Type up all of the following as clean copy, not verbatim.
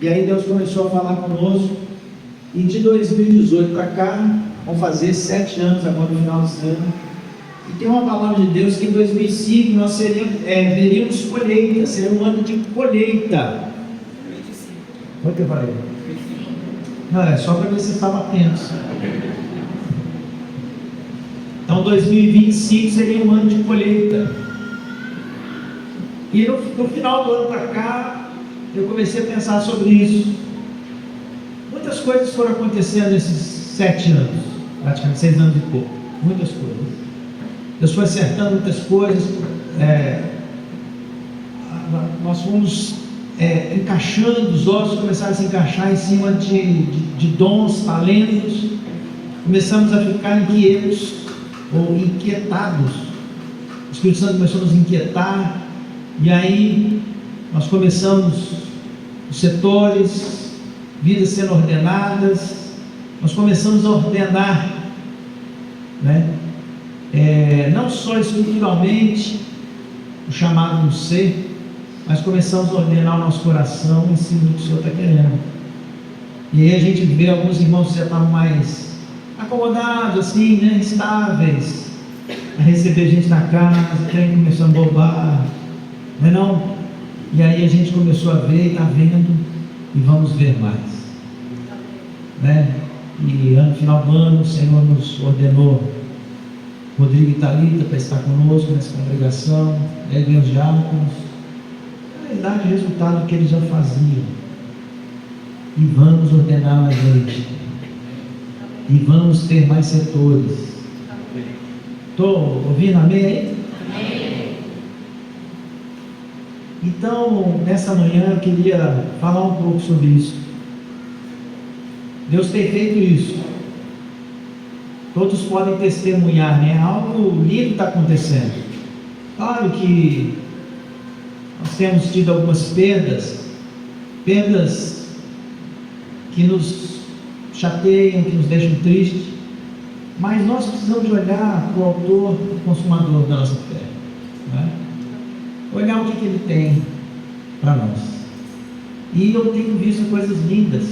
E aí Deus começou a falar conosco. E de 2018 para cá, vão fazer 7 anos agora no final desse ano. E tem uma palavra de Deus que em 2005 nós veríamos colheita, seria um ano de colheita. O que eu falei? Não, é só para ver se vocês estavam atentos. Então 2025 seria um ano de colheita. E no final do ano para cá, eu comecei a pensar sobre isso. Muitas coisas foram acontecendo nesses 7 anos, praticamente 6 anos e pouco. Muitas coisas. Deus foi acertando muitas coisas. Nós fomos encaixando, os ossos começaram a se encaixar em cima de dons, talentos. Começamos a ficar inquietos ou inquietados. O Espírito Santo começou a nos inquietar. E aí nós começamos os setores, vidas sendo ordenadas. Nós começamos a ordenar, né? Não só estruturalmente o chamado no ser, mas começamos a ordenar o nosso coração em cima do que o Senhor está querendo. E aí a gente vê alguns irmãos que já estavam mais acomodados, assim, né? Estáveis, a receber gente na casa, quem começou a bobar, não é não? E aí a gente começou a ver, está vendo, e vamos ver mais, né? E no final do ano o Senhor nos ordenou Rodrigo e Thalita para estar conosco nessa congregação, os diáconos. Na verdade, o resultado do que eles já faziam. E vamos ordenar mais gente. E vamos ter mais setores. Estou ouvindo amém aí? Amém. Então, nessa manhã eu queria falar um pouco sobre isso. Deus tem feito isso. Todos podem testemunhar, né? Algo lindo está acontecendo. Claro que nós temos tido algumas perdas que nos chateiam, que nos deixam tristes, mas nós precisamos de olhar para o autor, o consumador da nossa fé, né? Olhar o que ele tem para nós. E eu tenho visto coisas lindas.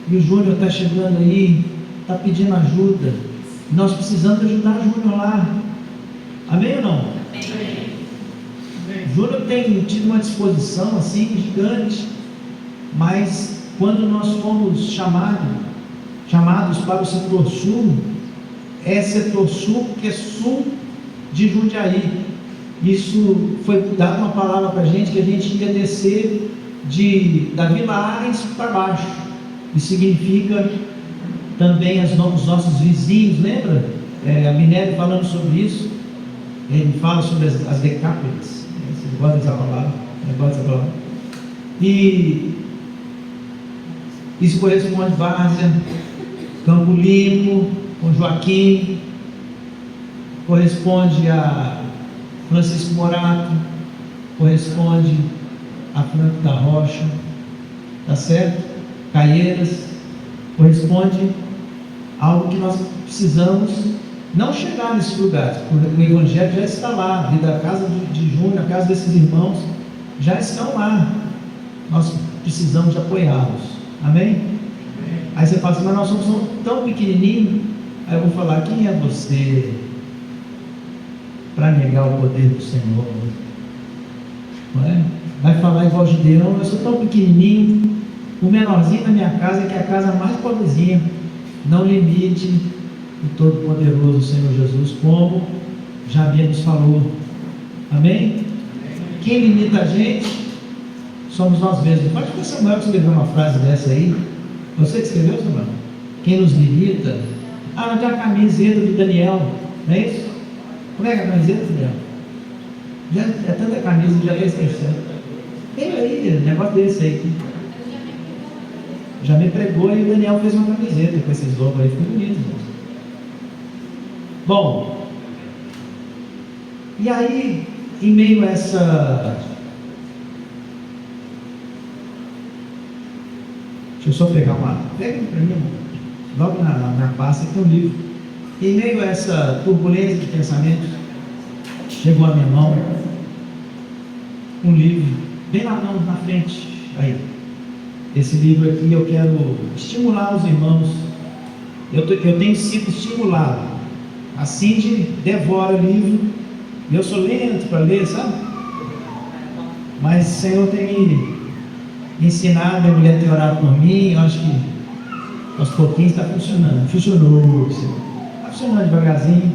E o Júnior está chegando aí, está pedindo ajuda. Nós precisamos ajudar o Júnior lá. Amém ou não? Amém. O Júnior tem tido uma disposição assim gigante. Mas quando nós fomos chamados para o setor sul, é setor sul porque é sul de Jundiaí. Isso foi dado uma palavra para a gente que a gente ia descer da Vila Ares para baixo. Isso significa também os nossos vizinhos, lembra? A Minério falando sobre isso. Ele fala sobre as decápolis. Vocês gostam dessa palavra? E isso corresponde a Várzea, Campo Limpo, com Joaquim, corresponde a Francisco Morato, corresponde a Franco da Rocha, tá certo? Caieiras, corresponde a algo que nós precisamos não chegar nesses lugares, porque o Evangelho já está lá, a casa de Júnior, a casa desses irmãos já estão lá, nós precisamos de apoiá-los, amém? Aí você fala assim, mas nós somos tão pequenininhos. Aí eu vou falar, quem é você para negar o poder do Senhor? Não é? Vai falar igual Gideão, eu sou tão pequenininho, o menorzinho da minha casa, que é a casa mais pobrezinha. Não limite o Todo-Poderoso Senhor Jesus, como já nos falou, amém? Quem limita a gente somos nós mesmos. Pode que o Samuel escreveu uma frase dessa aí. Você que escreveu, Samuel? Quem nos limita? Não tem a camiseta do Daniel, não é isso? Como é que é a camiseta, Daniel? Já é tanta camisa que já está esquecendo. Tem aí, negócio desse aí. Já me pregou e o Daniel fez uma camiseta com esses logos aí, ficou bonito. Bom, e aí, em meio a essa... Deixa eu só pegar uma... Pega para mim, logo na pasta tem um livro. Em meio a essa turbulência de pensamentos, chegou à minha mão um livro, bem lá na frente, aí. esse livro aqui eu quero estimular os irmãos. Eu tenho sido estimulado. A Cindy devora o livro, e eu sou lento para ler, sabe? Mas o Senhor tem me ensinado, a mulher tem orado por mim, eu acho que aos pouquinhos está funcionando. Funcionou, está funcionando devagarzinho.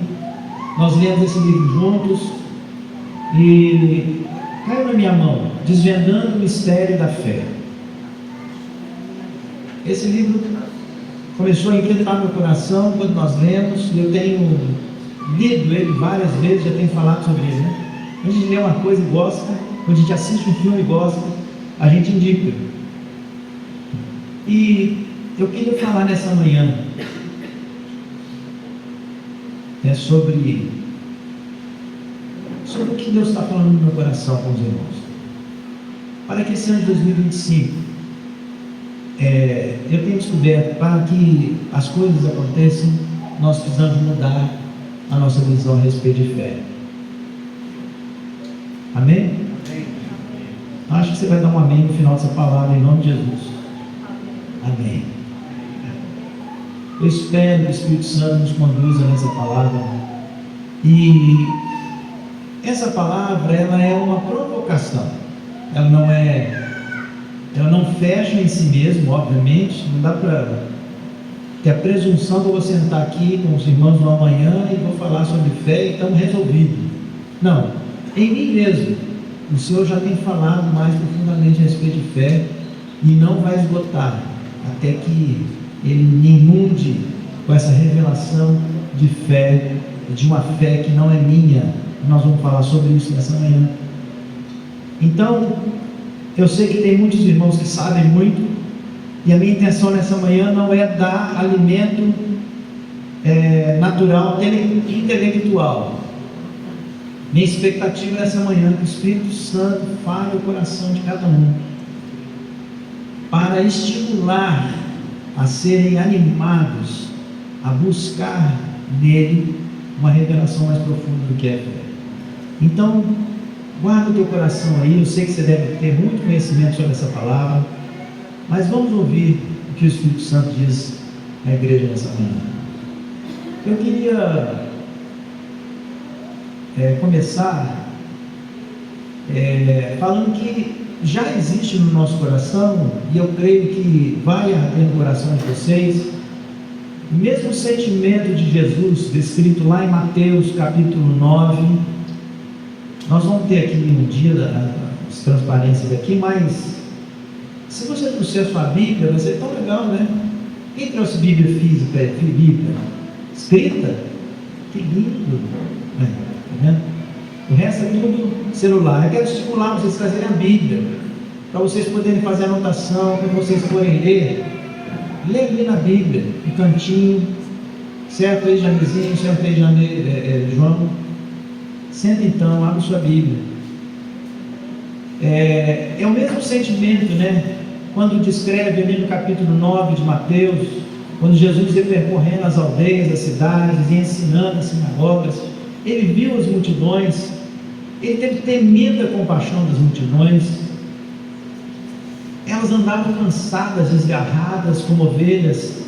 Nós lemos esse livro juntos e caiu na minha mão, Desvendando o Mistério da Fé. Esse livro começou a inquietar meu coração quando nós lemos, e eu tenho lido ele várias vezes, já tenho falado sobre ele, né? Quando a gente lê uma coisa e gosta, quando a gente assiste um filme e gosta, a gente indica. E eu queria falar nessa manhã sobre o que Deus está falando no meu coração com os irmãos. Para que esse ano de 2025, eu tenho descoberto, para que as coisas aconteçam, nós precisamos mudar a nossa visão a respeito de fé. Amém? Amém. Acho que você vai dar um amém no final dessa palavra, em nome de Jesus. Amém. Eu espero que o Espírito Santo nos conduza nessa palavra. E essa palavra, ela é uma provocação. Ela não fecha em si mesmo, obviamente. Não dá para ter a presunção de eu vou sentar aqui com os irmãos no amanhã e vou falar sobre fé e estamos resolvidos. Não, em mim mesmo o Senhor já tem falado mais profundamente a respeito de fé, e não vai esgotar até que Ele me inunde com essa revelação de fé, de uma fé que não é minha. Nós vamos falar sobre isso nessa manhã. Então, eu sei que tem muitos irmãos que sabem muito, e a minha intenção nessa manhã não é dar alimento natural, intelectual. Minha expectativa nessa manhã é que o Espírito Santo fale o coração de cada um, para estimular a serem animados a buscar nele uma revelação mais profunda do que é fé. Então, guarda o teu coração aí. Eu sei que você deve ter muito conhecimento sobre essa palavra, mas vamos ouvir o que o Espírito Santo diz à igreja nessa manhã. Eu queria começar falando que já existe no nosso coração, e eu creio que vai arder no coração de vocês, o mesmo sentimento de Jesus descrito lá em Mateus capítulo 9. Nós vamos ter aqui um dia as transparências aqui, mas se você trouxer a sua Bíblia, vai ser tão legal, né? Quem trouxe Bíblia física, Bíblia escrita? Que lindo! Tá vendo? O resto é tudo celular. Eu quero estimular vocês a trazerem a Bíblia, para vocês poderem fazer anotação, quando vocês forem ler. Lê ali na Bíblia, no cantinho, certo? Aí, Janezinho, certo? Aí, João. Senta então, abre sua Bíblia. É o mesmo sentimento, né? Quando descreve ali no capítulo 9 de Mateus, quando Jesus ia percorrendo as aldeias, as cidades, e ensinando as sinagogas, ele viu as multidões, ele teve temida compaixão das multidões. Elas andavam cansadas, desgarradas, como ovelhas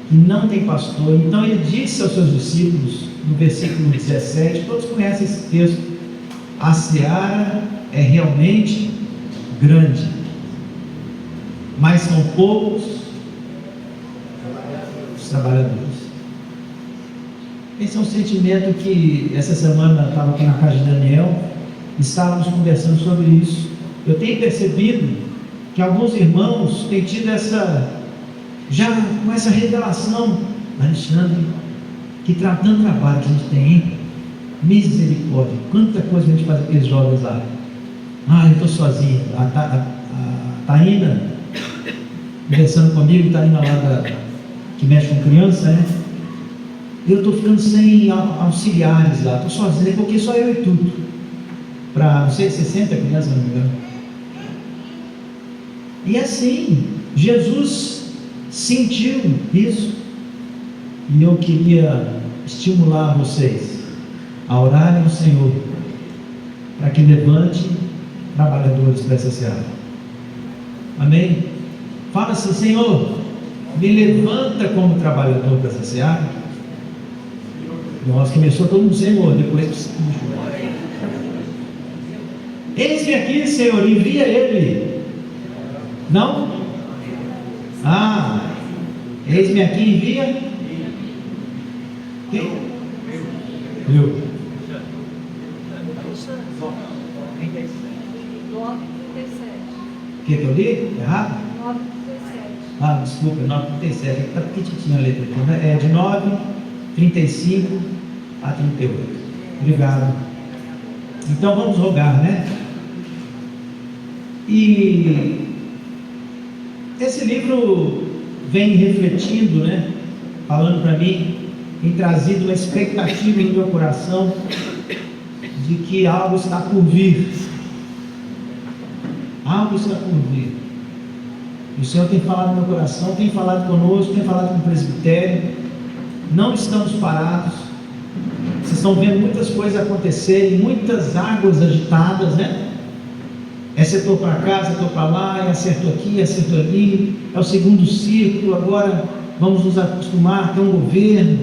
que não têm pastor. Então ele disse aos seus discípulos, no versículo 17, todos conhecem esse texto: a seara é realmente grande, mas são poucos os trabalhadores. Esse é um sentimento que essa semana eu estava aqui na casa de Daniel, estávamos conversando sobre isso. Eu tenho percebido que alguns irmãos têm tido já com essa revelação: Alexandre, que tratando trabalho que a gente tem, hein? Misericórdia, quanta coisa a gente faz com aqueles jovens lá. Eu estou sozinho. A Taína conversando comigo, Taína lá que mexe com criança, né? Eu estou ficando sem auxiliares lá, estou sozinho, porque só eu e tudo. Para, não sei, 60 crianças, não me engano. E assim, Jesus sentiu isso, e eu queria estimular vocês a orarem ao Senhor, para que levante trabalhadores para essa seara. Amém? Fala assim: Senhor, me levanta como trabalhador para essa seara. Nossa, começou todo mundo, Senhor, depois eis-me aqui, Senhor, envia ele. Não? Eis-me aqui, envia. Quem? Eu. 9:37. Que eu li? Errado? 9:37. Desculpa, 9:37. Está pequenininha a letra aqui, né? É de 9:35 a 38. Obrigado. Então vamos rogar, né? E esse livro vem refletindo, né? Falando para mim, tem trazido uma expectativa no meu coração de que algo está por vir. Algo está por vir. O Senhor tem falado no meu coração, tem falado conosco, tem falado com o presbitério. Não estamos parados. Vocês estão vendo muitas coisas acontecerem, muitas águas agitadas, né? É setor para cá, setor para lá, é acerto aqui, é acerto ali, é o segundo círculo. Agora vamos nos acostumar, tem um governo,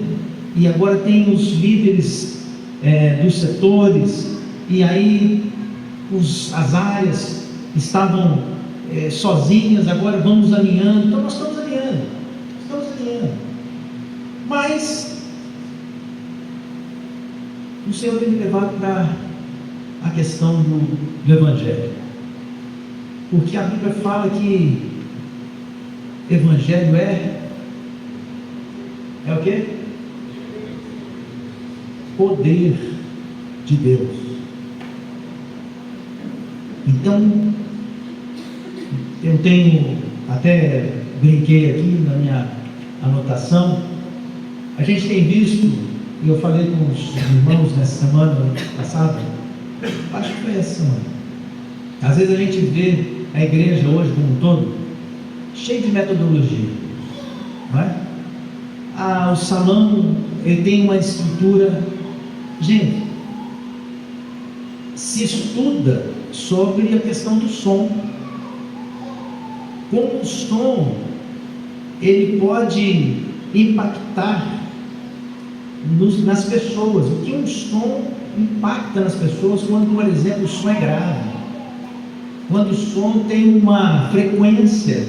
e agora tem os líderes dos setores, e aí as áreas estavam sozinhas, agora vamos alinhando. Então nós estamos alinhando. Mas o Senhor tem me levado para a questão do Evangelho. Porque a Bíblia fala que Evangelho é o quê? Poder de Deus. Então, eu tenho, até brinquei aqui na minha anotação, a gente tem visto, e eu falei com os irmãos nessa semana passada, acho que foi essa semana. Às vezes a gente vê a igreja hoje como um todo cheio de metodologia, não é? O salão, ele tem uma estrutura. Gente, se estuda sobre a questão do som, como o som ele pode impactar nas pessoas. O que um som impacta nas pessoas quando, por exemplo, o som é grave, quando o som tem uma frequência.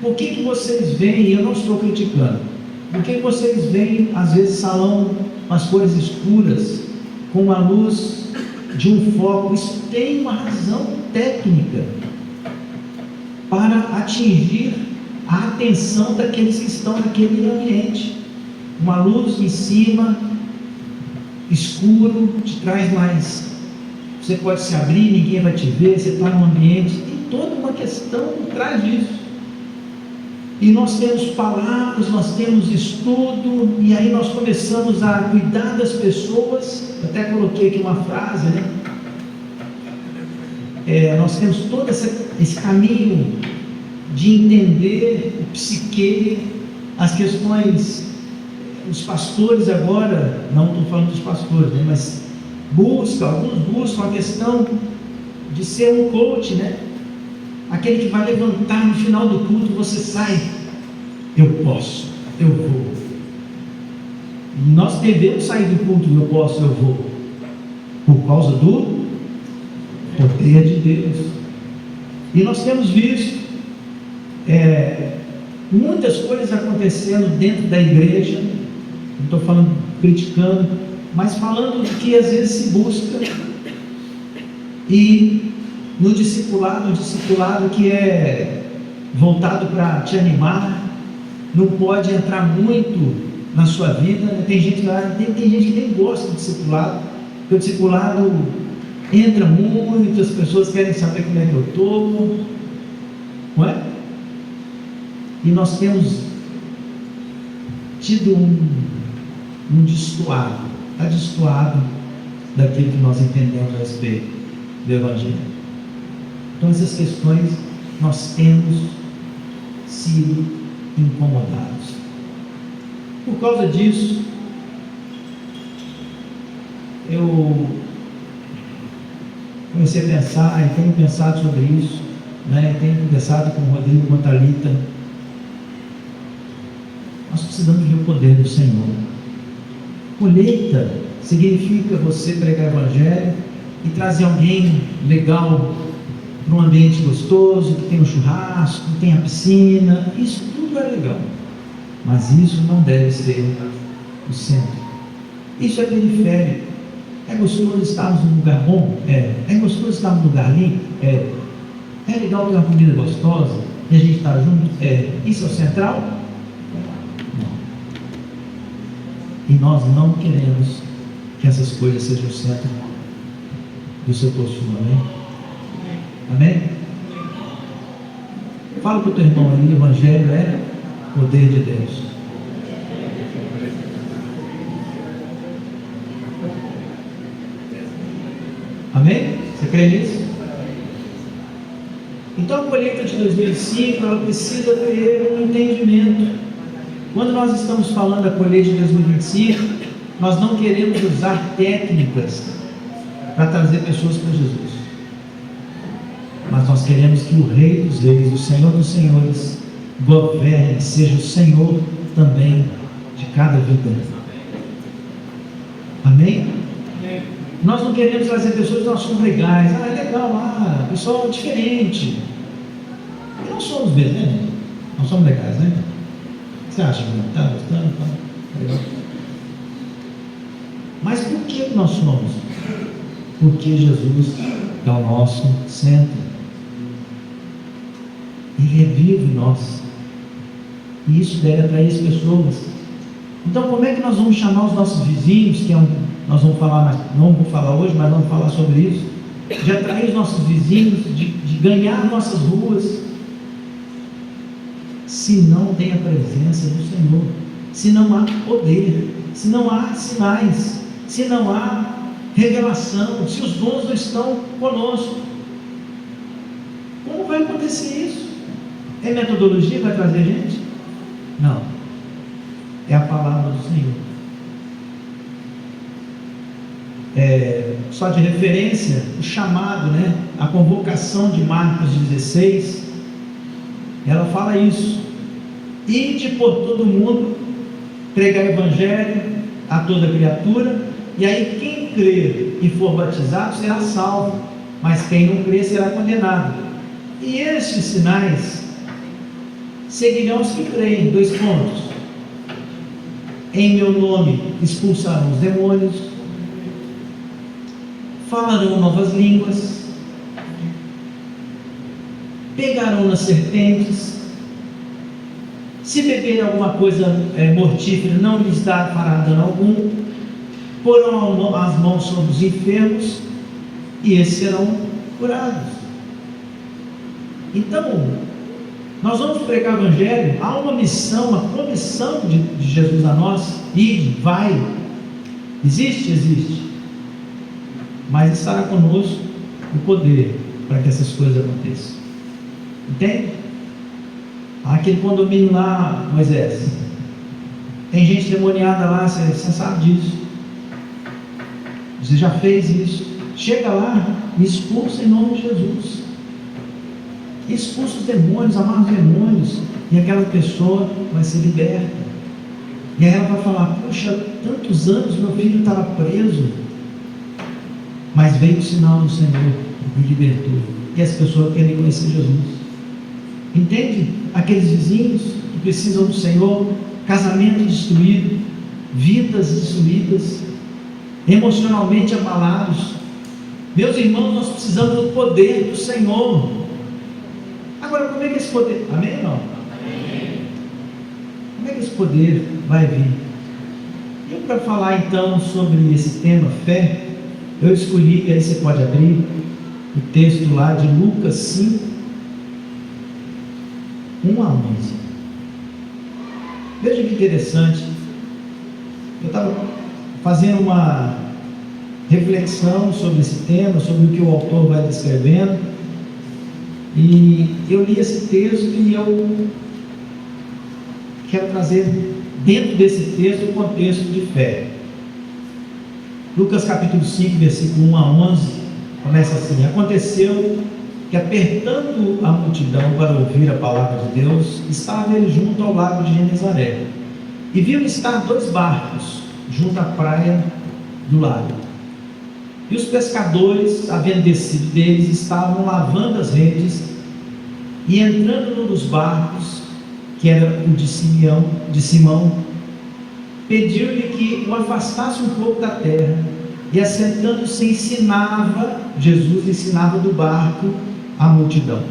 Por que vocês veem, eu não estou criticando, por que vocês veem às vezes salão com as cores escuras, com a luz de um foco? Isso tem uma razão técnica para atingir a atenção daqueles que estão naquele ambiente. Uma luz em cima, escuro, te traz mais. Você pode se abrir, ninguém vai te ver, você está num ambiente, tem toda uma questão por trás disso. E nós temos palavras, nós temos estudo, e aí nós começamos a cuidar das pessoas. Eu até coloquei aqui uma frase, né? Nós temos todo esse caminho de entender o psique, as questões. Os pastores agora, não estou falando dos pastores, né, mas alguns buscam a questão de ser um coach, né? Aquele que vai levantar no final do culto, você sai, eu posso, eu vou. Nós devemos sair do culto, eu posso, eu vou, por causa do poder de Deus. E nós temos visto muitas coisas acontecendo dentro da igreja. Não estou falando, criticando, mas falando de que às vezes se busca, e no discipulado, um discipulado que é voltado para te animar, não pode entrar muito na sua vida, né? Tem gente que nem gosta do discipulado, porque o discipulado entra muito, as pessoas querem saber como é que eu estou, não é? E nós temos tido um destoado, está destoado daquilo que nós entendemos a respeito do Evangelho. Então essas questões nós temos sido incomodados. Por causa disso, eu comecei a pensar, e tenho pensado sobre isso, né? Tenho conversado com o Rodrigo, com a Thalita. Nós precisamos ver o poder do Senhor. Colheita significa você pregar o Evangelho e trazer alguém legal para um ambiente gostoso, que tem um churrasco, que tem a piscina. Isso tudo é legal, mas isso não deve ser o centro. Isso é periférico. É gostoso estarmos num lugar bom? É. É gostoso estarmos num lugar limpo? É. É legal ter uma comida gostosa e a gente estar junto? É. Isso é o central? Não. E nós não queremos que essas coisas sejam o centro do seu consumo, amém? Amém? Fala para o teu irmão aí, o Evangelho é poder de Deus. Amém? Você crê nisso? Então a colheita de 2005, ela precisa ter um entendimento. Quando nós estamos falando da colheita de 2025, nós não queremos usar técnicas para trazer pessoas para Jesus, mas nós queremos que o Rei dos Reis, o Senhor dos Senhores, governe, seja o Senhor também de cada vida. Amém? Nós não queremos trazer pessoas que nós somos legais. Ah, é legal lá, pessoal diferente. E nós somos mesmo, né? Nós somos legais, né? Você acha que não está gostando? Tá legal. Mas por que nós somos? Porque Jesus é o nosso centro. Ele é vivo em nós. E isso deve atrair as pessoas. Então, como é que nós vamos chamar os nossos vizinhos, que nós vamos falar, não vou falar hoje, mas vamos falar sobre isso, de atrair os nossos vizinhos, de ganhar nossas ruas, se não tem a presença do Senhor, se não há poder, se não há sinais, se não há revelação, se os dons não estão conosco? Como vai acontecer isso? É metodologia que vai trazer gente? Não. É a palavra do Senhor. Só de referência, o chamado, né? A convocação de Marcos 16, ela fala isso: ide por todo mundo, pregar o Evangelho a toda criatura, e aí quem crer e for batizado será salvo, mas quem não crer será condenado. E estes sinais seguirão os que creem. 2 pontos: em meu nome expulsarão os demônios, falarão novas línguas, pegarão nas serpentes, se beberem alguma coisa mortífera não lhes fará dano algum, porão as mãos sobre os enfermos e esses serão curados. Então, nós vamos pregar o Evangelho. Há uma missão, uma comissão de Jesus a nós: ide, vai. Existe, mas estará conosco o poder para que essas coisas aconteçam. Entende? Aquele condomínio lá, Moisés, tem gente demoniada lá, você sabe disso, você já fez isso. Chega lá e expulsa em nome de Jesus, expulsa os demônios, amarra os demônios, e aquela pessoa vai ser liberta. E aí ela vai falar: poxa, tantos anos meu filho estava preso, mas veio o sinal do Senhor e libertou. E as pessoas querem conhecer Jesus. Entende? Aqueles vizinhos que precisam do Senhor, casamento destruído, vidas destruídas, emocionalmente abalados. Meus irmãos, nós precisamos do poder do Senhor. Agora, como é que esse poder... Amém ou não? Amém. Como é que esse poder vai vir? E para falar então sobre esse tema, fé, eu escolhi, e aí você pode abrir o texto lá de Lucas 5, 1 a 11. Veja que interessante. Eu estava fazendo uma reflexão sobre esse tema, sobre o que o autor vai descrevendo, e eu li esse texto e eu quero trazer dentro desse texto o contexto de fé. Lucas capítulo 5, versículo 1 a 11, começa assim: aconteceu que, apertando a multidão para ouvir a palavra de Deus, estava ele junto ao lago de Genezaré, e viu estar 2 barcos junto à praia do lago. E os pescadores, havendo descido deles, estavam lavando as redes, e entrando num dos barcos, que era o de Simão, pediu-lhe que o afastasse um pouco da terra, e assentando-se Jesus ensinava do barco a multidão.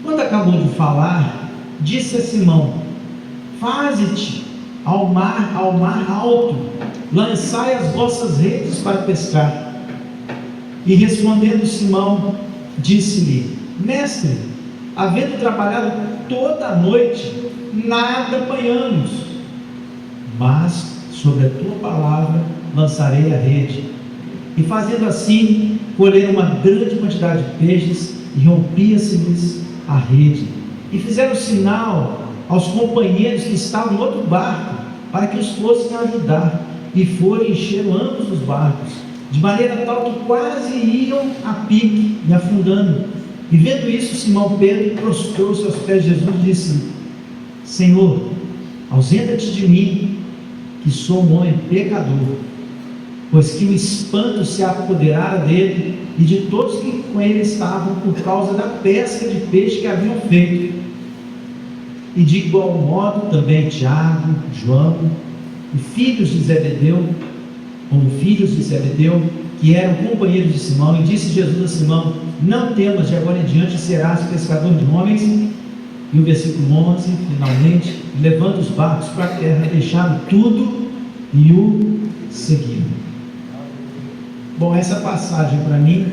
Quando acabou de falar, disse a Simão: faze-te ao mar alto, lançai as vossas redes para pescar. E respondendo Simão, disse-lhe: mestre, havendo trabalhado toda a noite, nada apanhamos, mas sobre a tua palavra lançarei a rede. E fazendo assim, colheram uma grande quantidade de peixes, e rompia-se-lhes a rede. E fizeram sinal aos companheiros que estavam no outro barco, para que os fossem ajudar, e foram e encheram ambos os barcos, de maneira tal que quase iam a pique e afundando. E vendo isso, Simão Pedro prostrou-se aos pés de Jesus e disse: Senhor, ausenta-te de mim, que sou um homem pecador. Pois que o espanto se apoderara dele e de todos que com ele estavam, por causa da pesca de peixe que haviam feito. E de igual modo também Tiago, João, e filhos de Zebedeu, que eram companheiros de Simão. E disse Jesus a Simão: não temas, de agora em diante serás pescador de homens. E o versículo 11, finalmente, levando os barcos para a terra, deixaram tudo e o seguiram. Bom, essa passagem para mim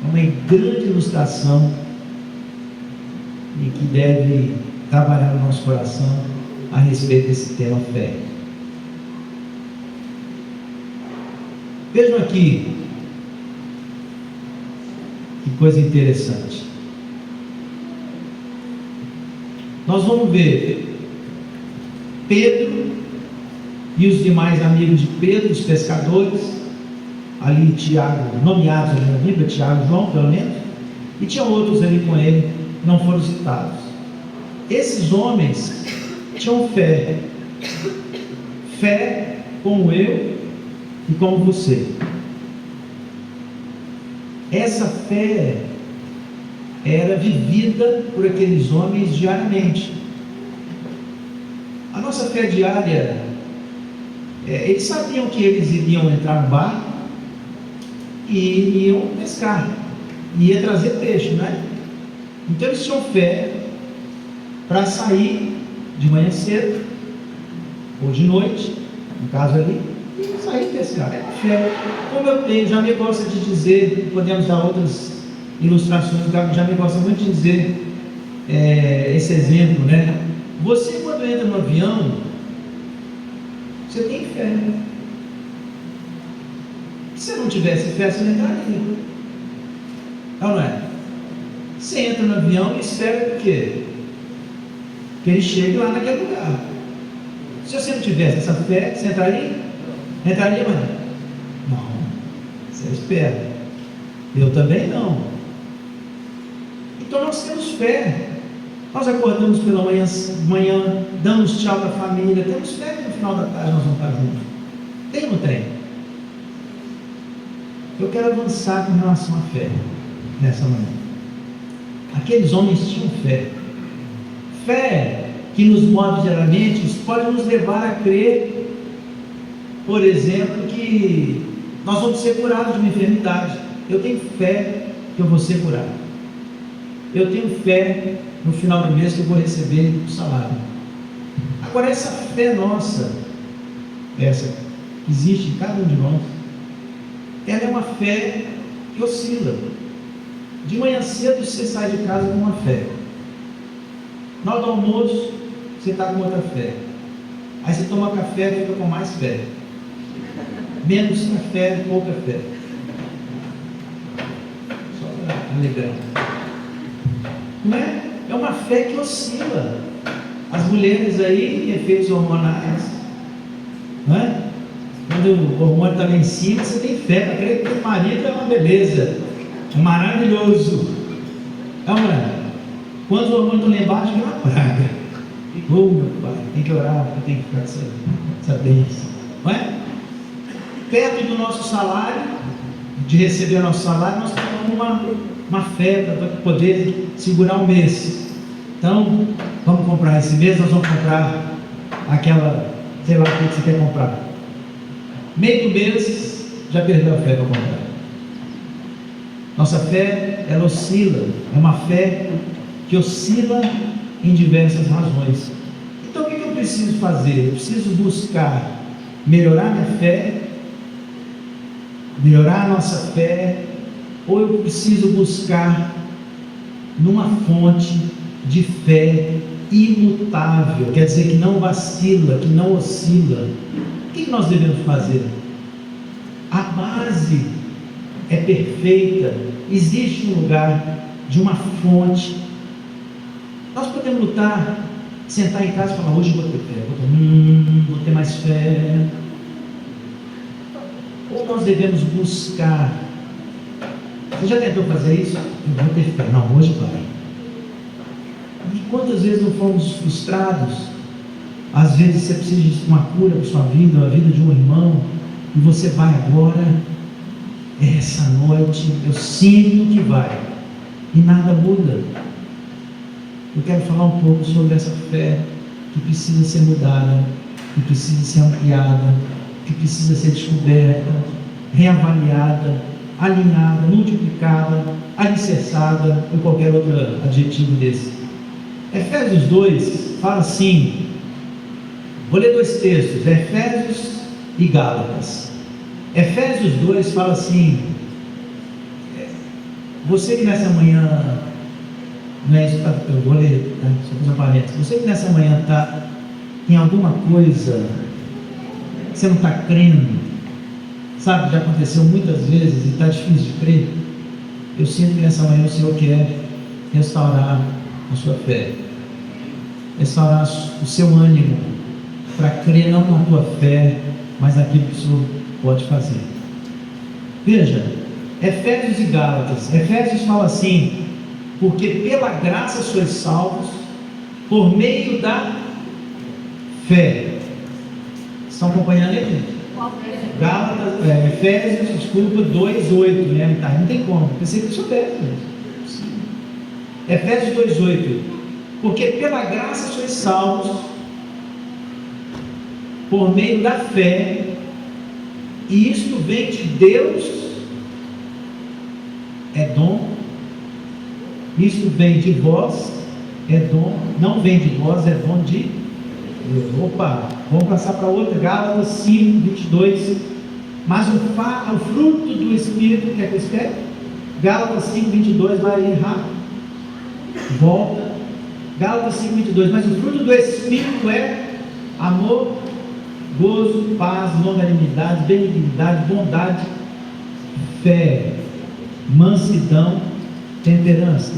é uma grande ilustração e que deve trabalhar no nosso coração a respeito desse tema fé. Vejam aqui que coisa interessante. Nós vamos ver Pedro e os demais amigos de Pedro, os pescadores, ali Tiago, nomeados ali na Bíblia, Tiago e João, pelo menos, e tinha outros ali com ele, que não foram citados. Esses homens tinham fé como eu e como você. Essa fé era vivida por aqueles homens diariamente. A nossa fé diária, eles sabiam que eles iriam entrar no barco e iam pescar, ia trazer peixe, né? Então eles tinham fé para sair de manhã cedo ou de noite, no caso ali, e sair pescar. É fé. Como eu tenho, já me gosta de dizer, podemos dar outras ilustrações, já me gosta muito de dizer esse exemplo, né? Você, quando entra no avião, você tem fé, né? Se não tivesse fé, você não entraria. Não é? Você entra no avião e espera o quê? Que ele chegue lá naquele lugar. Se você não tivesse essa fé, você entraria? Entraria, mano? Não. Você espera. Eu também não. Então nós temos fé. Nós acordamos pela manhã, damos tchau para a família, temos fé que no final da tarde nós vamos estar juntos. Tem ou não tem? Eu quero avançar com relação à fé nessa manhã. Aqueles homens tinham fé. Fé que nos move diariamente, isso pode nos levar a crer, por exemplo, que nós vamos ser curados de uma enfermidade. Eu tenho fé que eu vou ser curado. Eu tenho fé no final do mês que eu vou receber o salário. Agora, essa fé nossa, essa que existe em cada um de nós, ela é uma fé que oscila. De manhã cedo você sai de casa com uma fé. Na hora do almoço você está com outra fé. Aí você toma café e fica com mais fé. Menos café, pouca fé. Só para alegrar. Não é? É uma fé que oscila. As mulheres aí, efeitos hormonais, não é? Quando o hormônio está lá em cima, você tem fé para crer que o marido é uma beleza. É maravilhoso. Agora, quando os hormônios estão lá embaixo, vem uma praga. Oh, meu pai, tem que orar, porque tem que ficar essa bênção. Não é? Perto do nosso salário, de receber o nosso salário, nós temos uma fé para poder segurar o mês. Então, vamos comprar esse mês, nós vamos comprar aquela, sei lá o que você quer comprar. Meio do mês, já perdeu a fé para comprar. Nossa fé, ela oscila, é uma fé que oscila em diversas razões. Então, o que eu preciso fazer? Eu preciso buscar melhorar minha fé, melhorar a nossa fé, ou eu preciso buscar numa fonte de fé imutável, quer dizer, que não vacila, que não oscila. O que nós devemos fazer? A base é perfeita, existe um lugar de uma fonte. Nós podemos lutar, sentar em casa e falar: hoje eu vou ter fé, vou ter mais fé. Ou nós devemos buscar. Você já tentou fazer isso? Eu vou ter fé. Não, hoje vai. E quantas vezes não fomos frustrados? Às vezes você precisa de uma cura para a sua vida, a vida de um irmão, e você vai agora. Essa noite eu sinto que vai, e nada muda. Eu quero falar um pouco sobre essa fé que precisa ser mudada, que precisa ser ampliada, que precisa ser descoberta, reavaliada, alinhada, multiplicada, alicerçada, ou qualquer outro adjetivo desse. Efésios 2 fala assim, vou ler dois textos, Efésios e Gálatas. Efésios 2 fala assim, você que nessa manhã, não é isso, eu vou ler, tá? Só fazer um parênteses. Você que nessa manhã está em alguma coisa, você não está crendo, sabe, já aconteceu muitas vezes e está difícil de crer. Eu sinto que nessa manhã o Senhor quer restaurar a sua fé, restaurar o seu ânimo, para crer não na tua fé, mas naquilo que o Senhor pode fazer. Veja, Efésios e Gálatas. Efésios fala assim, porque pela graça sois salvos, por meio da fé. Estão acompanhando aí, gente? Gálatas, Efésios, desculpa, 2:8, né? Tá, não tem como, pensei que soubesse, gente. Efésios 2:8, porque pela graça sois salvos, por meio da fé, e isto vem de Deus, é dom. Isto vem de vós, é dom. Não vem de vós, é dom de Deus. Opa, vamos passar para outra, Gálatas 5:22. Mas o fruto do Espírito, quer que eu escreva? Gálatas 5:22, vai errar. Volta. Gálatas 5:22. Mas o fruto do Espírito é amor, gozo, paz, longanimidade, benignidade, bondade, fé, mansidão, temperança.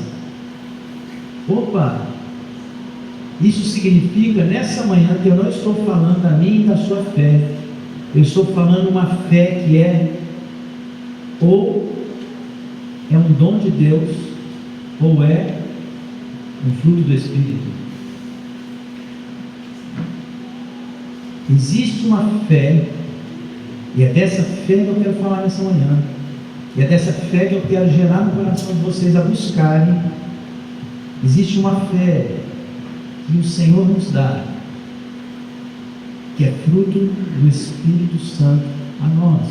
Opa! Isso significa nessa manhã que eu não estou falando da minha e da sua fé. Eu estou falando uma fé que ou é um dom de Deus, ou é um fruto do Espírito. Existe uma fé, e é dessa fé que eu quero falar nessa manhã, e é dessa fé que eu quero gerar no coração de vocês a buscarem. Existe uma fé que o Senhor nos dá, que é fruto do Espírito Santo a nós.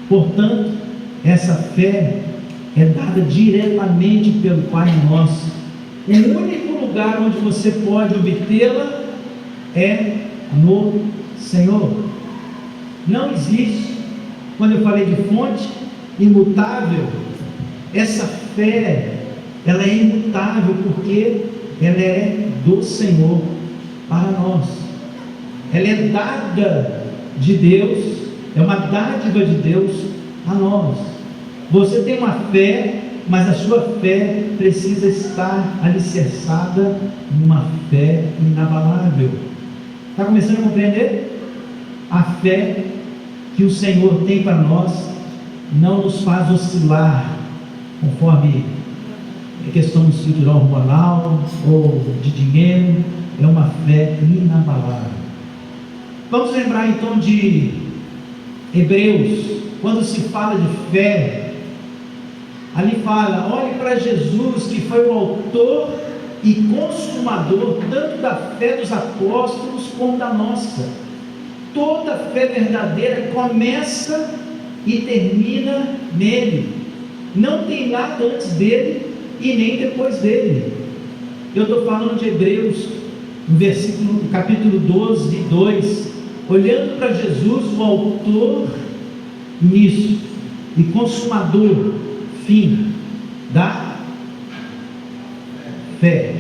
Portanto, essa fé é dada diretamente pelo Pai Nosso. O único lugar onde você pode obtê-la é no Senhor. Não existe, quando eu falei de fonte imutável, essa fé, ela é imutável, porque ela é do Senhor para nós. Ela é dada de Deus, é uma dádiva de Deus a nós. Você tem uma fé, mas a sua fé precisa estar alicerçada numa fé inabalável. Está começando a compreender? A fé que o Senhor tem para nós não nos faz oscilar conforme a questão estrutural hormonal ou de dinheiro. É uma fé inabalável. Vamos lembrar então de Hebreus. Quando se fala de fé, ali fala: olhe para Jesus, que foi o autor e consumador tanto da fé dos apóstolos como da nossa. Toda fé verdadeira começa e termina nele. Não tem nada antes dele e nem depois dele. Eu estou falando de Hebreus, no capítulo 12, 2. Olhando para Jesus, o autor, início e consumador, fim da fé.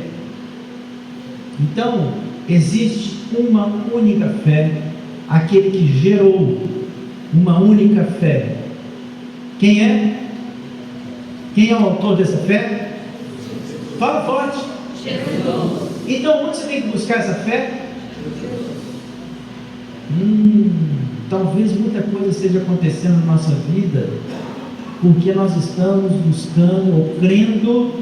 Então, existe uma única fé, aquele que gerou uma única fé. Quem é? Quem é o autor dessa fé? Fala forte. Jesus. Então, onde você tem que buscar essa fé? Talvez muita coisa esteja acontecendo na nossa vida porque nós estamos buscando ou crendo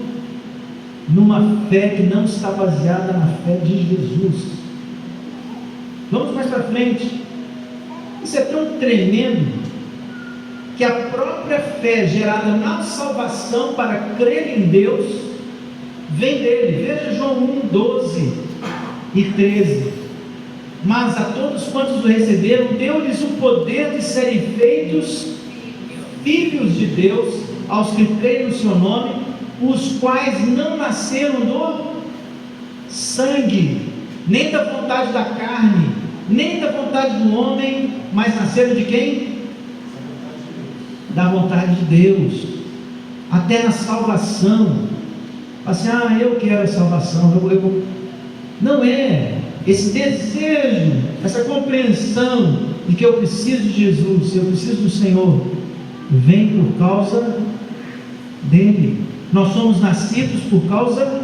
numa fé que não está baseada na fé de Jesus. Vamos mais para frente. Isso é tão tremendo que a própria fé gerada na salvação para crer em Deus vem dele. Veja João 1, 12 e 13. Mas a todos quantos o receberam, deu-lhes o poder de serem feitos filhos de Deus, aos que creem no seu nome, os quais não nasceram do sangue, nem da vontade da carne, nem da vontade do homem, mas nasceram de quem? Da vontade de Deus. Até na salvação, assim, eu quero a salvação, não é esse desejo, essa compreensão de que eu preciso de Jesus, eu preciso do Senhor, vem por causa dele. Nós somos nascidos por causa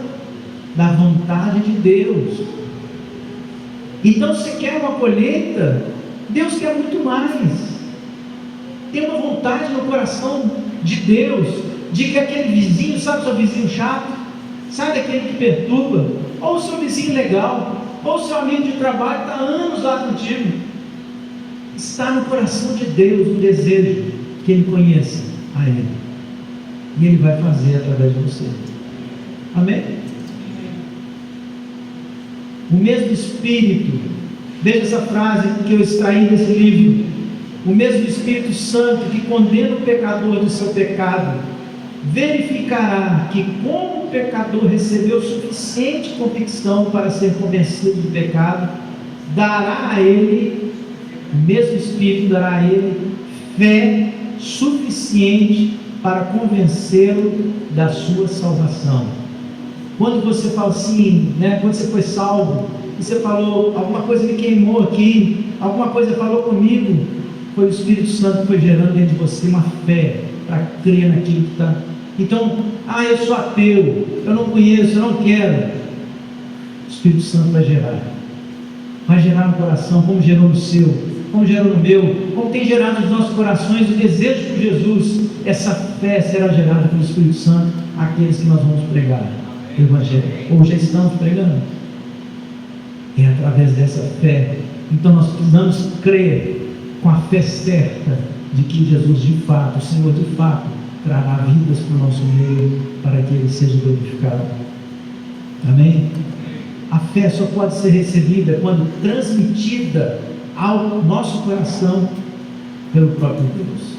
da vontade de Deus. Então, se quer uma colheita, Deus quer muito mais. Tem uma vontade no coração de Deus, de que aquele vizinho, sabe o seu vizinho chato? Sabe aquele que perturba? Ou o seu vizinho legal? Ou o seu amigo de trabalho está há anos lá contigo? Está no coração de Deus o desejo que Ele conheça a Ele, e Ele vai fazer através de você. Amém? O mesmo Espírito, veja essa frase que eu extraí desse livro: o mesmo Espírito Santo que condena o pecador do seu pecado, verificará que, como o pecador recebeu suficiente convicção para ser convencido do pecado, dará a ele, o mesmo Espírito dará a ele fé suficiente para convencê-lo da sua salvação. Quando você fala assim, quando você foi salvo, e você falou, alguma coisa me queimou aqui, alguma coisa falou comigo, foi o Espírito Santo que foi gerando dentro de você uma fé para crer naquilo que está. Então, eu sou ateu, eu não conheço, eu não quero. O Espírito Santo vai gerar no coração, como gerou no seu, como gerou no meu, como tem gerado nos nossos corações o desejo por Jesus. Essa fé será gerada pelo Espírito Santo àqueles que nós vamos pregar o Evangelho, ou já estamos pregando. É através dessa fé. Então nós precisamos crer com a fé certa de que Jesus de fato, o Senhor de fato, trará vidas para o nosso meio, para que Ele seja glorificado. Amém? A fé só pode ser recebida quando transmitida ao nosso coração pelo próprio Deus.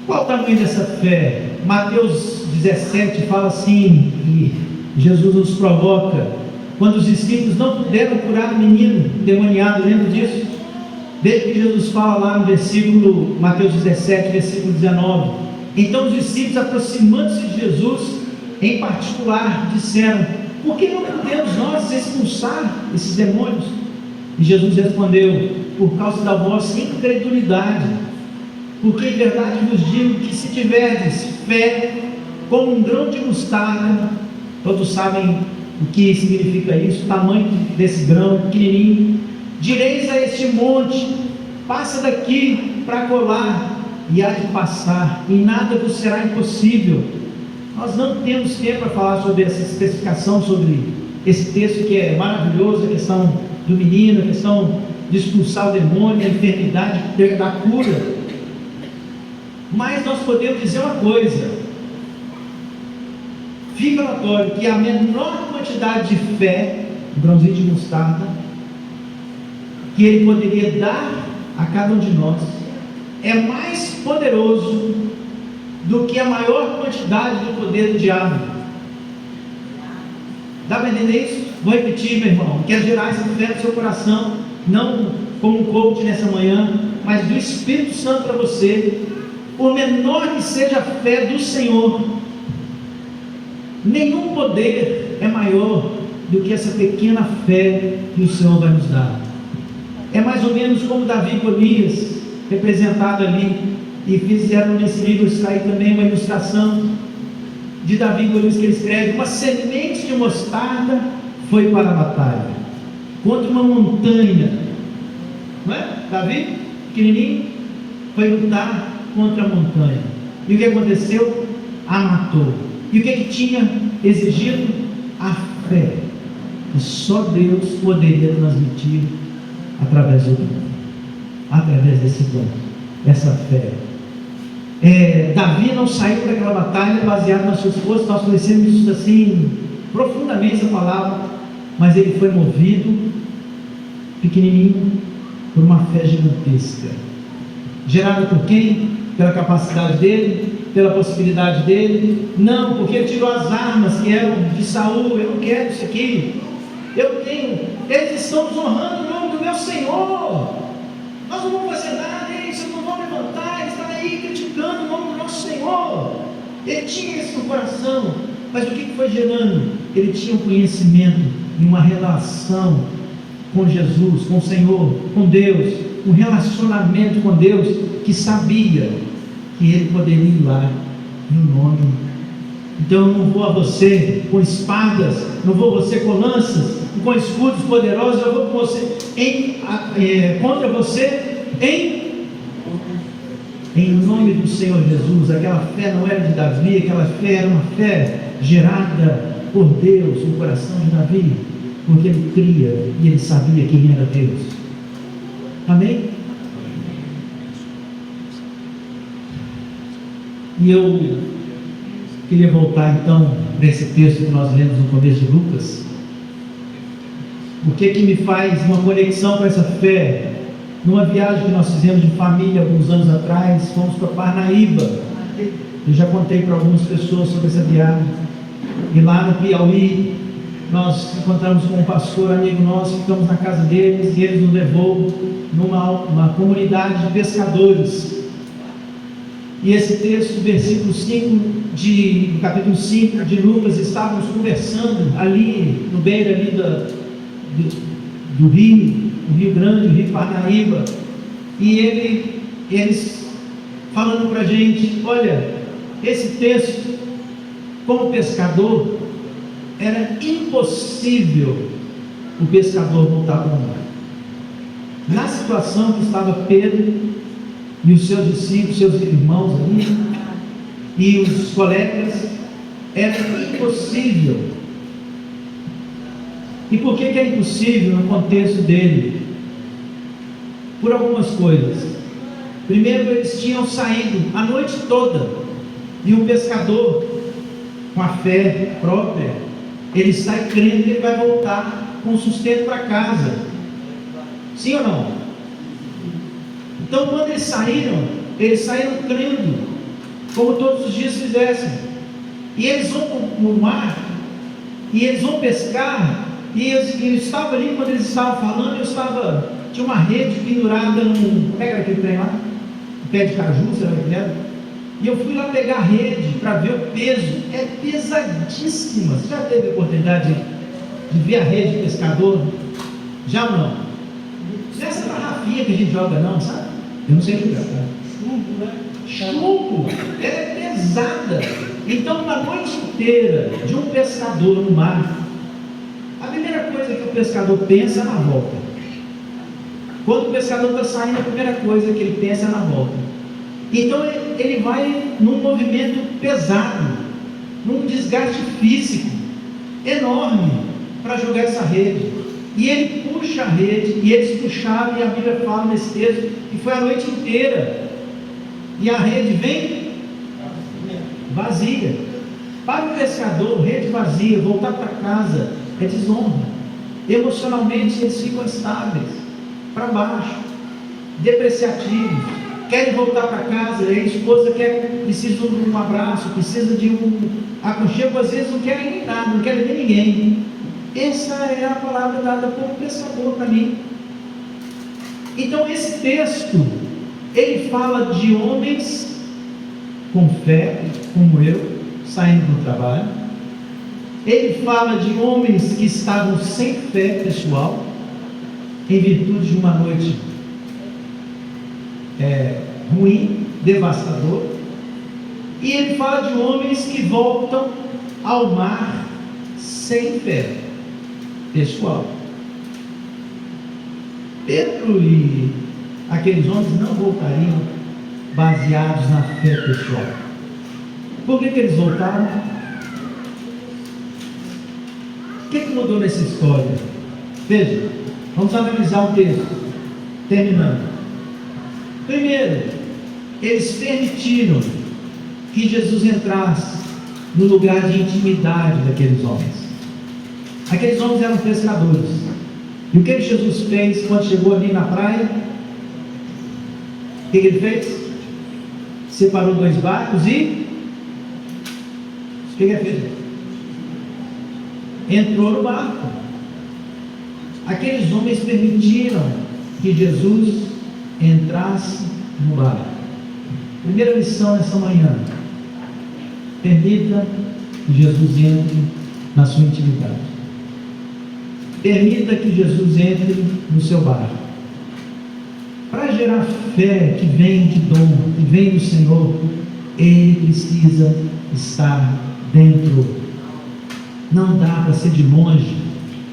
Qual o tamanho dessa fé? Mateus 17 fala assim, e Jesus nos provoca, quando os discípulos não puderam curar o menino demoniado, lembra disso? Veja que Jesus fala lá no versículo, Mateus 17, versículo 19. Então os discípulos, aproximando-se de Jesus, em particular, disseram: por que não podemos nós expulsar esses demônios? E Jesus respondeu: por causa da vossa incredulidade. Porque em verdade vos digo que se tiverdes fé como um grão de mostarda, todos sabem o que significa isso, o tamanho desse grão, pequenininho, direis a este monte: passa daqui para colar, e há de passar, e nada vos será impossível. Nós não temos tempo para falar sobre essa especificação, sobre esse texto que é maravilhoso, a questão do menino, a questão de expulsar o demônio, a enfermidade, da cura. Mas nós podemos dizer uma coisa: fica notório que a menor quantidade de fé, um grãozinho de mostarda, que Ele poderia dar a cada um de nós, é mais poderoso do que a maior quantidade do poder do diabo. Dá para entender isso? Vou repetir, meu irmão. Quero gerar essa fé no seu coração, não como um coach nessa manhã, mas do Espírito Santo para você. Por menor que seja a fé do Senhor, nenhum poder é maior do que essa pequena fé que o Senhor vai nos dar. É mais ou menos como Davi e Golias, representado ali, e fizeram nesse livro extrair também uma ilustração de Davi e Golias, que ele escreve: uma semente de mostarda foi para a batalha contra uma montanha, não é? Davi, pequenininho, foi lutar contra a montanha, e o que aconteceu? A matou. E o que tinha exigido? A fé, que só Deus poderia transmitir através do dom, através desse dom, essa fé. Davi não saiu para aquela batalha baseado nas suas forças. Nós conhecemos isso assim profundamente, essa palavra, mas ele foi movido, pequenininho, por uma fé gigantesca, gerada por quem? Pela capacidade dele, pela possibilidade dele? Não, porque ele tirou as armas que eram de Saul. Eu não quero isso aqui, eu tenho, eles estão desonrando o nome do meu Senhor, nós não vamos fazer nada, eles não vão levantar, eles estão aí criticando o nome do nosso Senhor. Ele tinha isso no coração, mas o que foi gerando? Ele tinha um conhecimento e uma relação com Jesus, com o Senhor, com Deus, um relacionamento com Deus, que sabia que ele poderia ir lá no nome. Então eu não vou a você com espadas, não vou a você com lanças, com escudos poderosos, eu vou com você contra você em nome do Senhor Jesus. Aquela fé não era de Davi, aquela fé era uma fé gerada por Deus no coração de Davi, porque ele cria e ele sabia quem era Deus. Amém? E eu queria voltar então para esse texto que nós lemos no começo de Lucas. O que me faz uma conexão com essa fé? Numa viagem que nós fizemos de família alguns anos atrás, fomos para Parnaíba. Eu já contei para algumas pessoas sobre essa viagem. E lá no Piauí, nós encontramos com um pastor amigo nosso, ficamos na casa deles, e ele nos levou numa comunidade de pescadores. E esse texto, versículo 5 do capítulo 5 de Lucas, estávamos conversando ali no beira ali do rio, o Rio Grande, o Rio Parnaíba, e eles falando para a gente: olha, esse texto, como pescador, era impossível o pescador voltar para o mar. Na situação que estava Pedro e os seus discípulos, seus irmãos ali, e os colegas, era impossível. E por que é impossível no contexto dele? Por algumas coisas. Primeiro, eles tinham saído a noite toda, e um pescador, com a fé própria, ele sai crendo que ele vai voltar com sustento para casa. Sim ou não? Então, quando eles saíram crendo, como todos os dias fizessem. E eles vão no mar, e eles vão pescar, e eu estava ali, quando eles estavam falando, tinha uma rede pendurada como é que era aquele trem lá? Um pé de caju, sei lá o que era. E eu fui lá pegar a rede para ver o peso. É pesadíssima. Você já teve a oportunidade de ver a rede de pescador? Já ou não? Não é essa garrafinha que a gente joga não, sabe? Eu não sei jogar. Chumbo, né? Chumbo. Ela é pesada. Então, uma noite inteira de um pescador no mar, a primeira coisa que o pescador pensa é na volta. Quando o pescador está saindo, a primeira coisa que ele pensa é na volta. Então ele vai num movimento pesado, num desgaste físico enorme para jogar essa rede. E ele puxa a rede, e eles puxaram, e a Bíblia fala nesse texto que foi a noite inteira, e a rede vem vazia. Para o pescador, rede vazia, voltar para casa é desonra. Emocionalmente eles ficam estáveis, para baixo, depreciativos, querem voltar para casa, a esposa precisa de um abraço, precisa de um aconchego, às vezes não querem nem nada, não querem ver ninguém. Essa é a palavra dada por um pescador para mim. Então esse texto, ele fala de homens com fé, como eu, saindo do trabalho. Ele fala de homens que estavam sem fé pessoal, em virtude de uma noite ruim, devastador. E ele fala de homens que voltam ao mar sem fé pessoal. Pedro e aqueles homens não voltariam baseados na fé pessoal. Por que eles voltaram? O que mudou nessa história? Veja, vamos analisar o texto, terminando. Primeiro, eles permitiram que Jesus entrasse no lugar de intimidade daqueles homens. Aqueles homens eram pescadores. E o que Jesus fez quando chegou ali na praia? O que ele fez? Separou 2 barcos e o que ele fez? Entrou no barco. Aqueles homens permitiram que Jesus entrasse no barco. Primeira lição nessa manhã: permita que Jesus entre na sua intimidade. Permita que Jesus entre no seu barco. Para gerar fé que vem de dom, que vem do Senhor, ele precisa estar dentro. Não dá para ser de longe,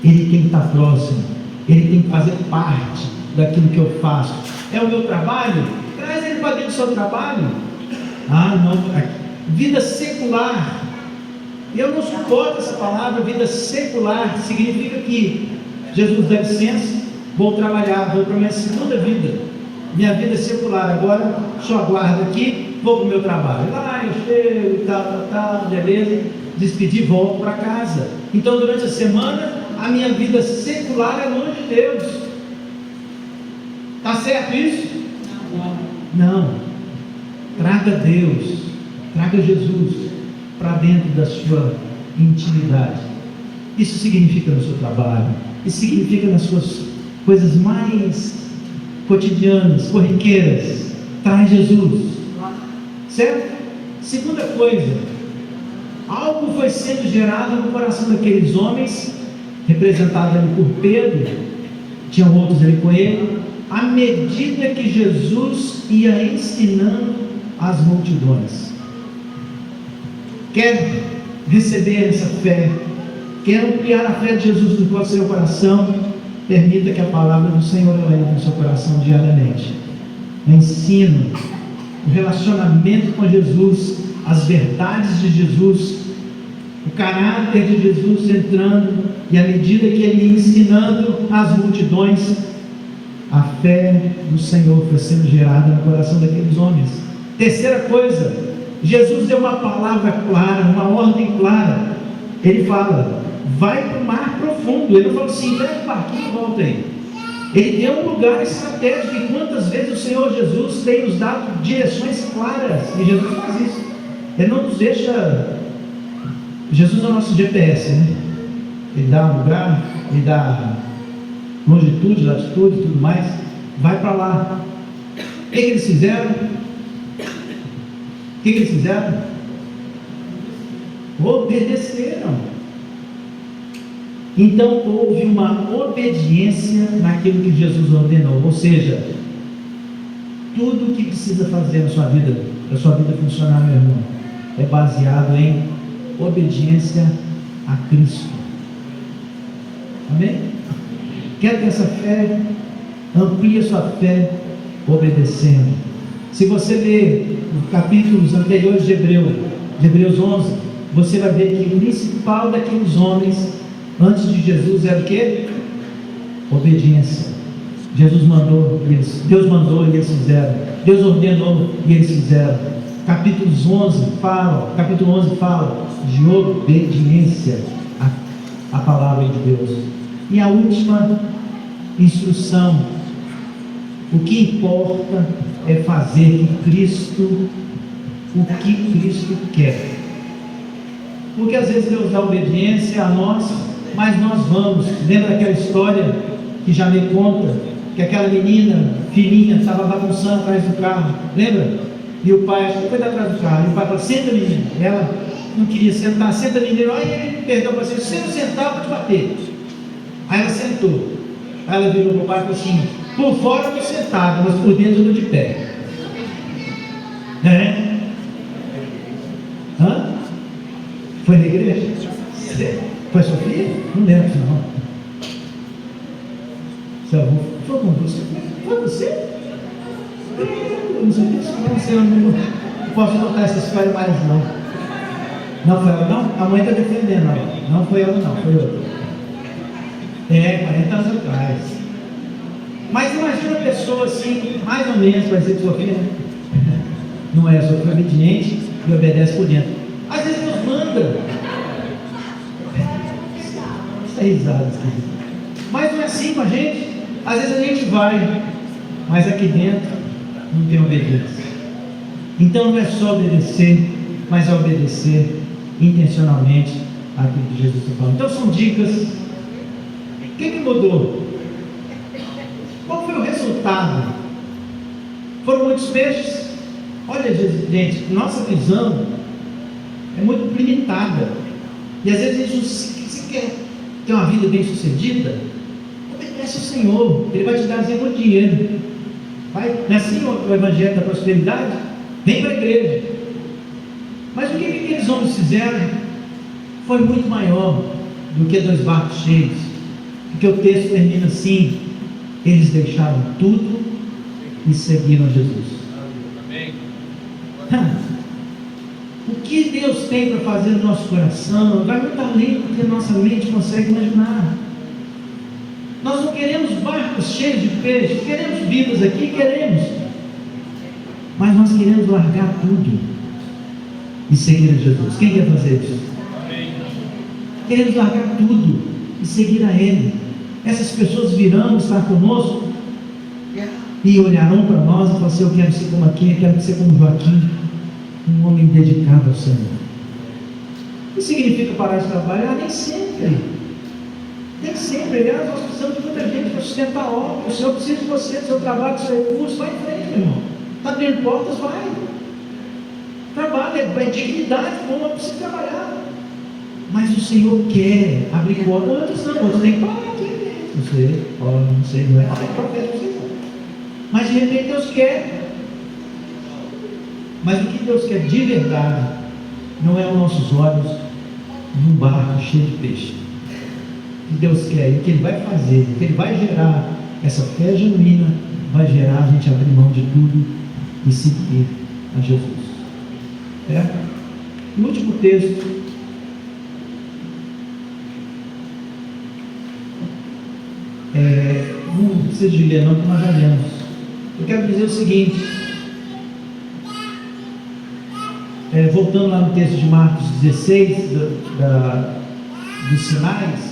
ele tem que estar próximo, ele tem que fazer parte daquilo que eu faço. É o meu trabalho? Traz ele para dentro do seu trabalho. Não, vida secular. Eu não suporto essa palavra, vida secular. Significa que Jesus dá licença, vou trabalhar, vou para a minha segunda vida, minha vida secular. Agora só aguardo aqui, vou para o meu trabalho. Lá eu chego, tal, beleza, despedi, volto para casa. Então durante a semana a minha vida secular é longe de Deus. Está certo isso? Não. Traga Deus, traga Jesus para dentro da sua intimidade. Isso significa no seu trabalho, isso significa nas suas coisas mais cotidianas, corriqueiras. Traz Jesus, certo? Segunda coisa, algo foi sendo gerado no coração daqueles homens, representado ali por Pedro, tinham outros ali com ele, à medida que Jesus ia ensinando as multidões. Quer receber essa fé, quer ampliar a fé de Jesus no seu coração, permita que a palavra do Senhor entre no seu coração diariamente. O ensino, o relacionamento com Jesus, as verdades de Jesus, o caráter de Jesus entrando, e à medida que ele ia ensinando as multidões, a fé do Senhor foi sendo gerada no coração daqueles homens. Terceira coisa, Jesus deu uma palavra clara, uma ordem clara. Ele fala: vai para o mar profundo. Ele não falou assim, pega o barquinho e volta aí. Ele deu um lugar estratégico. E quantas vezes o Senhor Jesus tem nos dado direções claras, e Jesus faz isso. Ele não nos deixa. Jesus é o nosso GPS, né? Ele dá um lugar, ele dá longitude, latitude e tudo mais. Vai para lá. O que eles fizeram? O que eles fizeram? Obedeceram. Então houve uma obediência naquilo que Jesus ordenou. Ou seja, tudo o que precisa fazer na sua vida, para a sua vida funcionar, meu irmão, é baseado em obediência a Cristo. Amém? Quer ter essa fé? Amplie a sua fé obedecendo. Se você ler os capítulos anteriores de Hebreus 11, você vai ver que o principal daqueles homens, antes de Jesus, era o quê? Obediência. Deus mandou e eles fizeram. Deus ordenou e eles fizeram. Capítulo 11 fala de obediência à palavra de Deus. E a última instrução: o que importa é fazer o que Cristo quer. Porque às vezes Deus dá obediência a nós, mas nós vamos. Lembra daquela história que já me conta, que aquela menina, filhinha, estava bagunçando atrás do carro, lembra? E o pai foi atrás do carro, e o pai falou: senta, menina. Ela não queria sentar, senta, menina. Aí ele perdeu para você: se você não sentar, eu vou te bater. Aí ela sentou. Aí ela virou para o pai e falou assim: por fora eu estou sentada, mas por dentro eu estou de pé. Foi na igreja? Foi a Sofia? Não lembro não. Foi com você? Foi você? Eu não sei disso, não posso contar essa história mais não. Não foi ela não? A mãe está defendendo ela. Não foi ela não, foi outra. 40 anos atrás. Mas imagina a pessoa assim, mais ou menos, vai ser de Sofia, né? Não é, Sofia é obediente e obedece por dentro. Às vezes Deus manda. Isso é risada. Mas não é assim com a gente. Às vezes a gente vai, mas aqui dentro não tem obediência. Então não é só obedecer, mas é obedecer intencionalmente aquilo que Jesus está falando. Então são dicas. O que mudou? Qual foi o resultado? Foram muitos peixes? Olha, gente, nossa visão é muito limitada. E às vezes a gente, se quer ter uma vida bem sucedida, obedece ao Senhor. Ele vai te dar muito dinheiro. Não é assim o evangelho da prosperidade? Vem para a igreja. Mas o que aqueles homens fizeram foi muito maior do que 2 barcos cheios. Porque o texto termina assim: eles deixaram tudo e seguiram Jesus. Amém. O que Deus tem para fazer no nosso coração vai muito além do que a nossa mente consegue imaginar. Nós não queremos barcos cheios de peixe, queremos vidas aqui, queremos, mas nós queremos largar tudo e seguir a Jesus. Quem quer fazer isso? Amém. Queremos largar tudo e seguir a Ele. Essas pessoas virão estar conosco e olharão para nós e falarão assim: eu quero ser como aqui, eu quero ser como Joaquim, um homem dedicado ao Senhor. Isso significa parar de trabalhar? Nem sempre. Nem sempre. Aliás, nós precisamos de muita gente para sustentar a obra. O Senhor precisa de você, do seu trabalho, do seu recurso. Vai em frente, meu irmão. Está abrindo portas, vai. Trabalha, é dignidade, como eu preciso trabalhar. Mas o Senhor quer abrir portas, outros tem que parar aqui. Não sei, não é profeta, mas de repente Deus quer. Mas o que Deus quer de verdade não é os nossos olhos num barco cheio de peixe. O que Deus quer, e o que Ele vai fazer, o que Ele vai gerar, essa fé genuína, vai gerar a gente abrir mão de tudo e seguir a Jesus. Certo? O último texto. Não precisa de ler não, porque nós já lemos. Eu quero dizer o seguinte, voltando lá no texto de Marcos 16, dos sinais,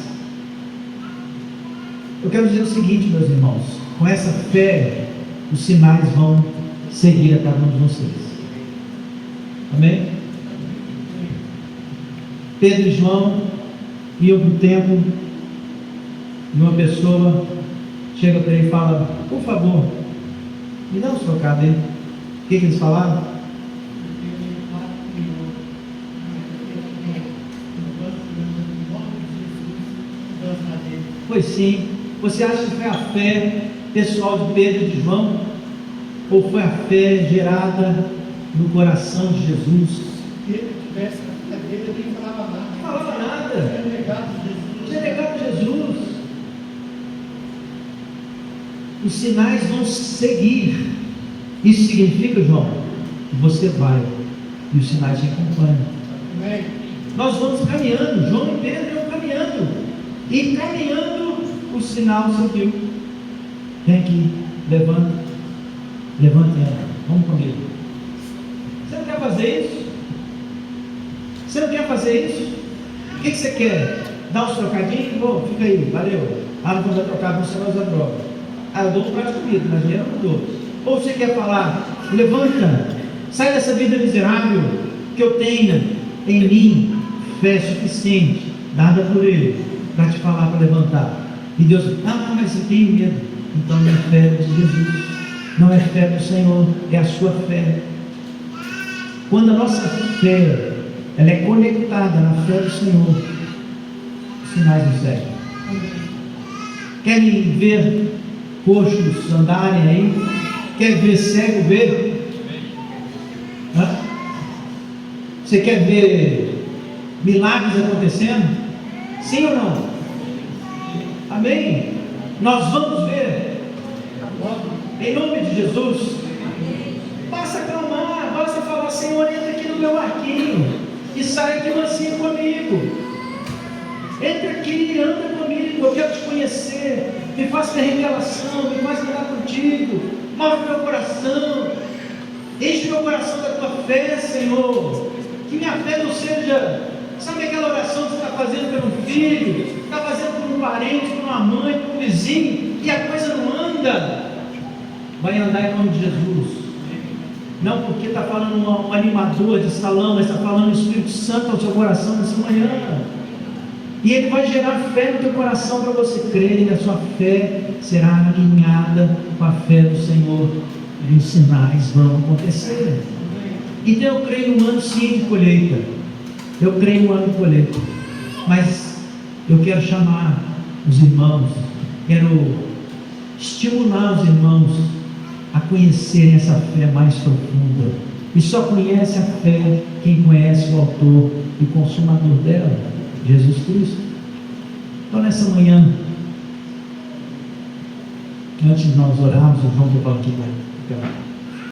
eu quero dizer o seguinte, meus irmãos: com essa fé, os sinais vão seguir a cada um de vocês. Amém? Pedro e João iam para o templo, e uma pessoa chega para ele e fala: por favor, me dá um trocado aí. O que eles falaram? Pois sim. Você acha que foi a fé pessoal de Pedro e de João? Ou foi a fé gerada no coração de Jesus? Se ele tivesse a fé dele, ele não falava nada. Não falava nada. Tinha negado Jesus. Os sinais vão seguir Isso significa, João, que você vai e os sinais te acompanham. Amém. Nós vamos caminhando, João e Pedro iam caminhando, e caminhando o sinal subiu. Vem aqui, levanta e anda, vamos comigo. Você não quer fazer isso? Você não quer fazer isso? O que você quer? Dar uns trocadinhos? Bom, fica aí, valeu. Não vou trocar, você vai usar droga. Eu dou um prato de comida, mas dinheiro eu não dou. Ou você quer falar, levanta, sai dessa vida miserável, que eu tenho em mim fé suficiente, dada por Ele, para te falar, para levantar. E Deus, mas eu tenho medo. Então não é fé de Jesus, não é fé do Senhor, é a sua fé. Quando a nossa fé ela é conectada na fé do Senhor, os sinais nos seguem. Querem ver coxos andarem aí? Quer ver cego ver? Você quer ver milagres acontecendo? Sim ou não? Amém? Nós vamos ver, em nome de Jesus. Basta clamar, basta falar, Senhor, entra aqui no meu barquinho e sai aqui mansinho comigo. Entra aqui, anda comigo, eu quero te conhecer, me faz ter revelação, me faz andar contigo, move meu coração, enche meu coração da tua fé, Senhor. Que minha fé não seja, sabe aquela oração que você está fazendo pelo filho, está fazendo por um parente, por uma mãe, por um vizinho, e a coisa não anda. Vai andar em nome de Jesus. Não porque está falando um animador de salão, mas está falando o Espírito Santo ao seu coração nessa manhã. E ele vai gerar fé no teu coração para você crer, e a sua fé será alinhada com a fé do Senhor, e os sinais vão acontecer. Então eu creio no ano sim de colheita, eu creio no ano de colheita, mas eu quero chamar os irmãos, quero estimular os irmãos a conhecerem essa fé mais profunda. E só conhece a fé quem conhece o autor e consumador dela, Jesus Cristo. Então nessa manhã, antes de nós orarmos, o João que fala aqui, vai.